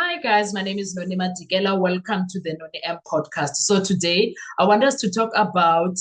Hi guys, my name is Noni Matikela. Welcome to the Noni M podcast. So today I want us to talk about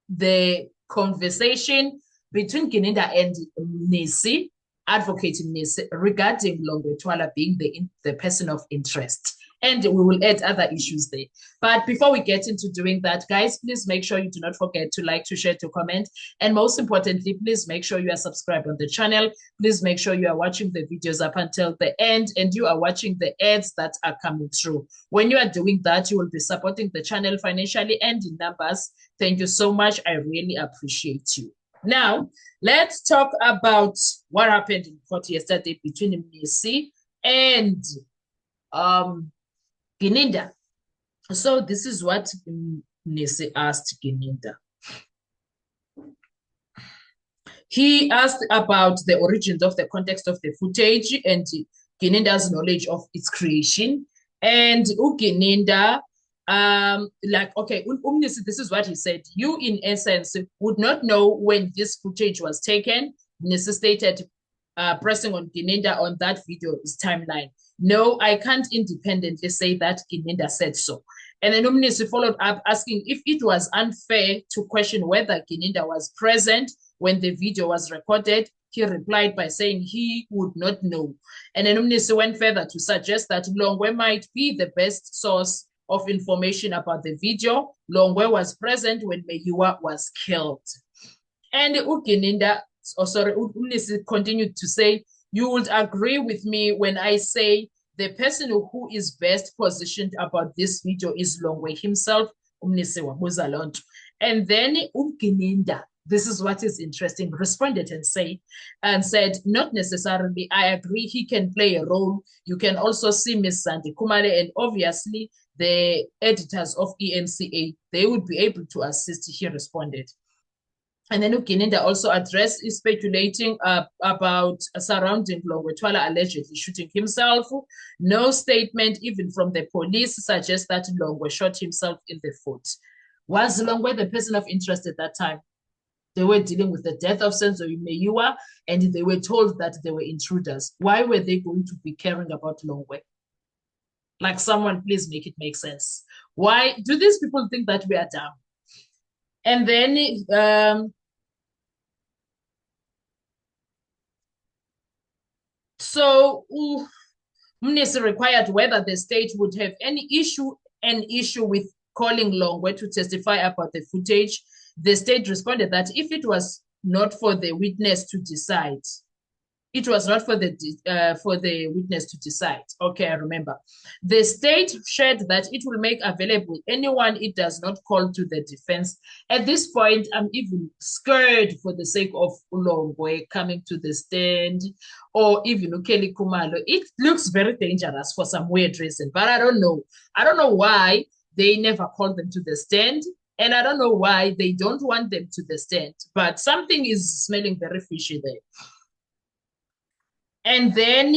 the conversation between Gininda and Nisi, Advocate Nisi, regarding Longwetwala being the person of interest. And we will add other issues there. But before we get into doing that, guys, please make sure you do not forget to like, to share, to comment. And most importantly, please make sure you are subscribed on the channel. Please make sure you are watching the videos up until the end and you are watching the ads that are coming through. When you are doing that, you will be supporting the channel financially and in numbers. Thank you so much. I really appreciate you. Now, let's talk about what happened in court yesterday between Mnisi and Gininda. So this is what Mnisi asked Gininda. He asked about the origins of the context of the footage and Gininda's knowledge of its creation. And Gininda, okay, this is what he said. You, in essence, would not know when this footage was taken. Mnisi stated, pressing on Gininda on that video's timeline. No, I can't independently say that Gininda said so. And then Mnisi followed up asking if it was unfair to question whether Gininda was present when the video was recorded. He replied by saying he would not know. And then Mnisi went further to suggest that Longwe might be the best source of information about the video. Longwe was present when Meyiwa was killed. And Gininda, Mnisi continued to say, you would agree with me when I say the person who is best positioned about this video is Longwe himself, Mnisi Wabuzalonto. And then Gininda, this is what is interesting, responded and said, not necessarily, I agree he can play a role. You can also see Miss Sandy Kumale and obviously the editors of ENCA, they would be able to assist, he responded. And then Gininda also addressed speculating about surrounding Longwetwala allegedly shooting himself. No statement, even from the police, suggests that Longwe shot himself in the foot. Was Longwe the person of interest at that time? They were dealing with the death of Senzo Meyiwa, and they were told that they were intruders. Why were they going to be caring about Longwe? Like, someone please make it make sense. Why do these people think that we are dumb? And then so Mnisi required whether the state would have an issue with calling Longwe to testify about the footage. The state responded that if it was not for the witness to decide, it was not for the witness to decide. Okay, I remember. The state shared that it will make available anyone it does not call to the defense. At this point, I'm even scared for the sake of Longwe coming to the stand, or even Ukeli Kumalo. It looks very dangerous for some weird reason, but I don't know. I don't know why they never called them to the stand. And I don't know why they don't want them to the stand, but something is smelling very fishy there. And then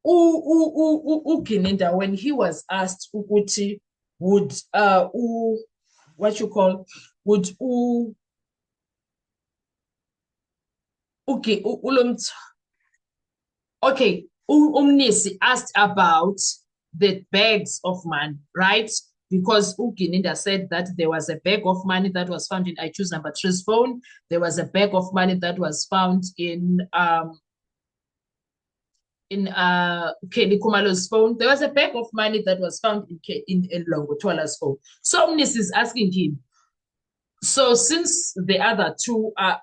Gininda, when he was asked ukuthi would what you call would okay Mnisi asked about the bags of money, right? Because Gininda said that there was a bag of money that was found in I Choose Number 3's phone. There was a bag of money that was found in Kelly Kumalo's phone. There was a bag of money that was found in Longwetwala's phone. So Mnisi is asking him, so since the other two are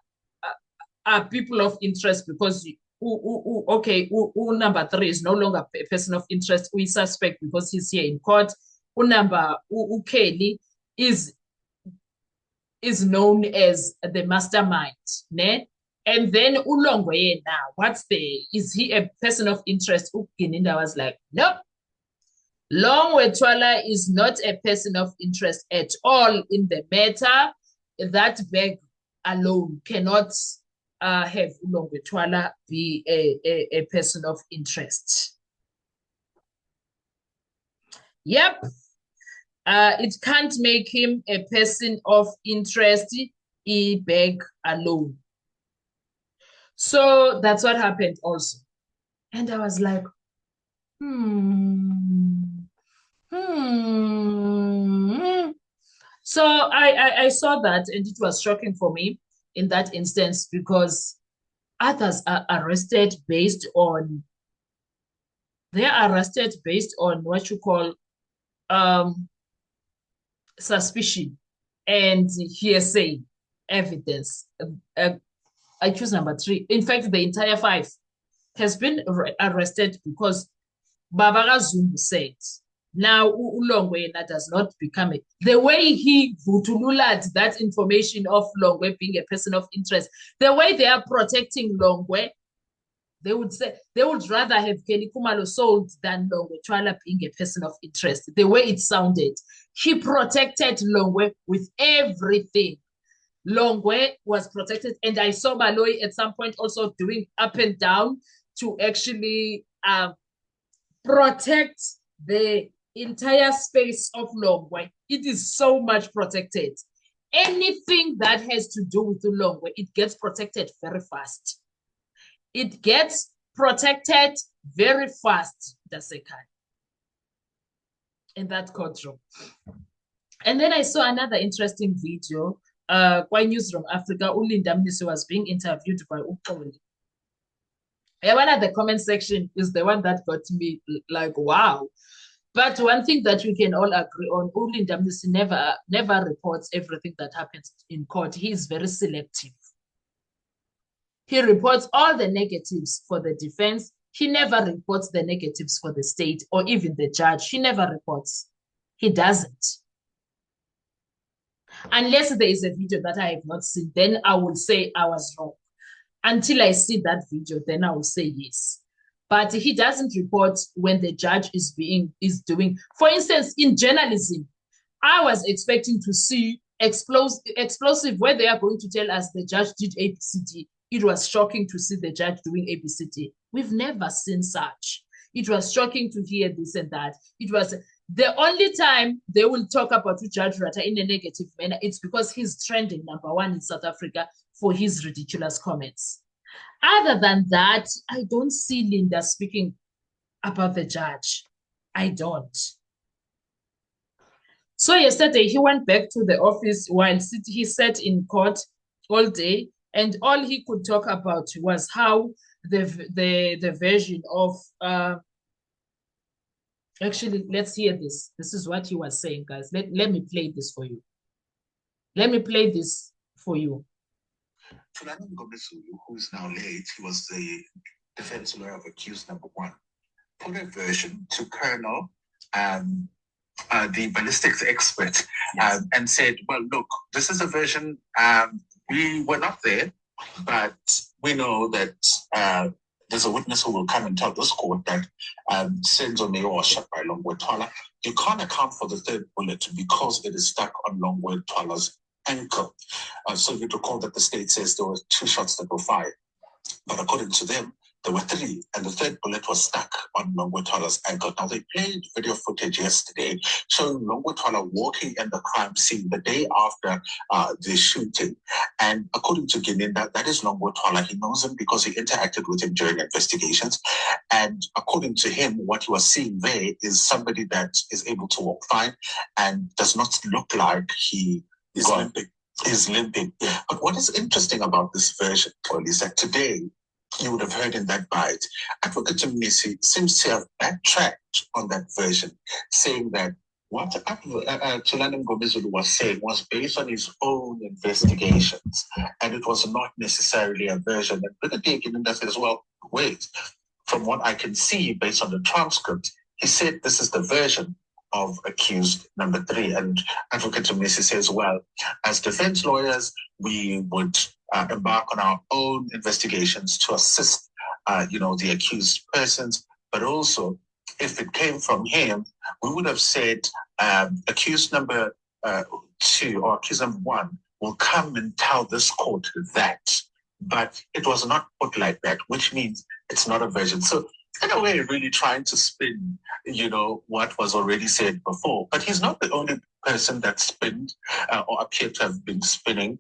people of interest, because number 3 is no longer a person of interest, we suspect because he's here in court. Kelly is known as the mastermind, ne? And then Ulongwe now, is he a person of interest? Gininda was like, nope. Longwetwala is not a person of interest at all in the matter. That bag alone cannot have Longwetwala be a person of interest. Yep. It can't make him a person of interest, a bag alone. So that's what happened also. And I was like, Hmm. Hmm. So I saw that, and it was shocking for me in that instance because others are arrested based on what you call um suspicion and hearsay evidence. I choose number three. In fact, the entire five has been arrested because Babara Zungu said, now Ulongwe does not become it. The way he vutululated that information of Longwe being a person of interest, the way they are protecting Longwe, they would rather have Kenny Kumalo sold than Longwe Twala being a person of interest. The way it sounded, he protected Longwe with everything. Longwe was protected, and I saw Malloy at some point also doing up and down to actually protect the entire space of Longwe. It is so much protected. Anything that has to do with Longwe, it gets protected very fast. It gets protected very fast, the second, in that courtroom. And then I saw another interesting video. By Newsroom Africa, Ulinda Mnisi was being interviewed by Ukoli. And one of the comment section is the one that got me like, wow. But one thing that we can all agree on, Ulinda Mnisi never reports everything that happens in court. He is very selective. He reports all the negatives for the defense. He never reports the negatives for the state or even the judge. He never reports. He doesn't. Unless there is a video that I have not seen, then I will say I was wrong. Until I see that video, then I will say yes. But he doesn't report when the judge is doing. For instance, in journalism, I was expecting to see explosive where they are going to tell us the judge did ABCD. It was shocking to see the judge doing ABCD. We've never seen such. It was shocking to hear this and that. It was the only time they will talk about Judge Ratta in a negative manner. It's because he's trending #1 in South Africa for his ridiculous comments. Other than that, I don't see Linda speaking about the judge. I don't. So yesterday he went back to the office while he sat in court all day, and all he could talk about was how the version of actually, let's hear this. This is what he was saying, guys. Let me play this for you. Let me play this for you. Thulani Mngomezulu, who's now late, he was the defense lawyer of accused #1, put a version to Colonel, the ballistics expert, yes, and said, well, look, this is a version, we were not there, but we know that there's a witness who will come and tell this court that Senzo Mayo was shot by Longwe Twala. You can't account for the third bullet because it is stuck on Longwe Twala's ankle. So you recall that the state says there were 2 shots that were fired. But according to them, there were 3, and the third bullet was stuck on Longwe Twala's ankle. Now, they played video footage yesterday showing Longwe Twala walking in the crime scene the day after the shooting. And according to Gininda, that is Longwe Twala. He knows him because he interacted with him during investigations. And according to him, what he was seeing there is somebody that is able to walk fine and does not look like he is limping. Is limping. Yeah. But what is interesting about this version, Paul, is that today, you would have heard in that bite, Advocate Mnisi seems to have backtracked on that version, saying that what Thulani Mngomezulu was saying was based on his own investigations, and it was not necessarily a version. And Brigadier Gininda says, well, wait, from what I can see based on the transcript, he said this is the version of accused #3. And Advocate Mnisi says, well, as defense lawyers, we would embark on our own investigations to assist, the accused persons. But also, if it came from him, we would have said accused #2 or accused #1 will come and tell this court that. But it was not put like that, which means it's not a version. So in a way, really trying to spin, what was already said before. But he's not the only person that spinned or appeared to have been spinning.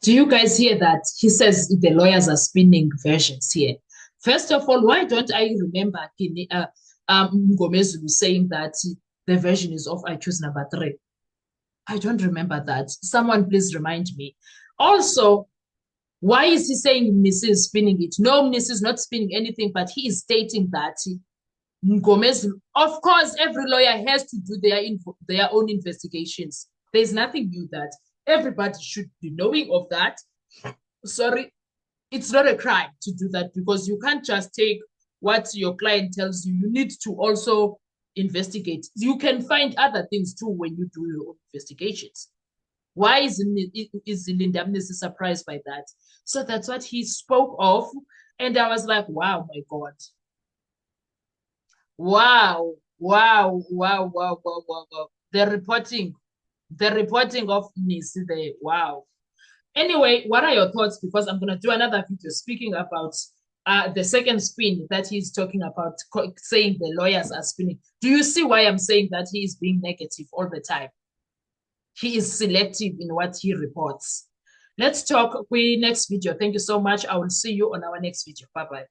Do you guys hear that? He says the lawyers are spinning versions here. First of all, why don't I remember Mngomezulu saying that the version is of accused number 3? I don't remember that. Someone please remind me. Also, why is he saying Mnisi is spinning it? No, Mnisi is not spinning anything, but he is stating that Mngomezulu, of course, every lawyer has to do their own investigations. There's nothing new that. Everybody should be knowing of that. Sorry, it's not a crime to do that because you can't just take what your client tells you. You need to also investigate. You can find other things too when you do your own investigations. Why is Linda Mnisi surprised by that? So that's what he spoke of. And I was like, wow, my God. Wow, wow, wow, wow, wow, wow, wow. The reporting of Mnisi there. Wow. Anyway, what are your thoughts? Because I'm going to do another video speaking about the second spin that he's talking about, saying the lawyers are spinning. Do you see why I'm saying that he is being negative all the time? He is selective in what he reports. Let's talk with next video. Thank you so much. I will see you on our next video. Bye-bye.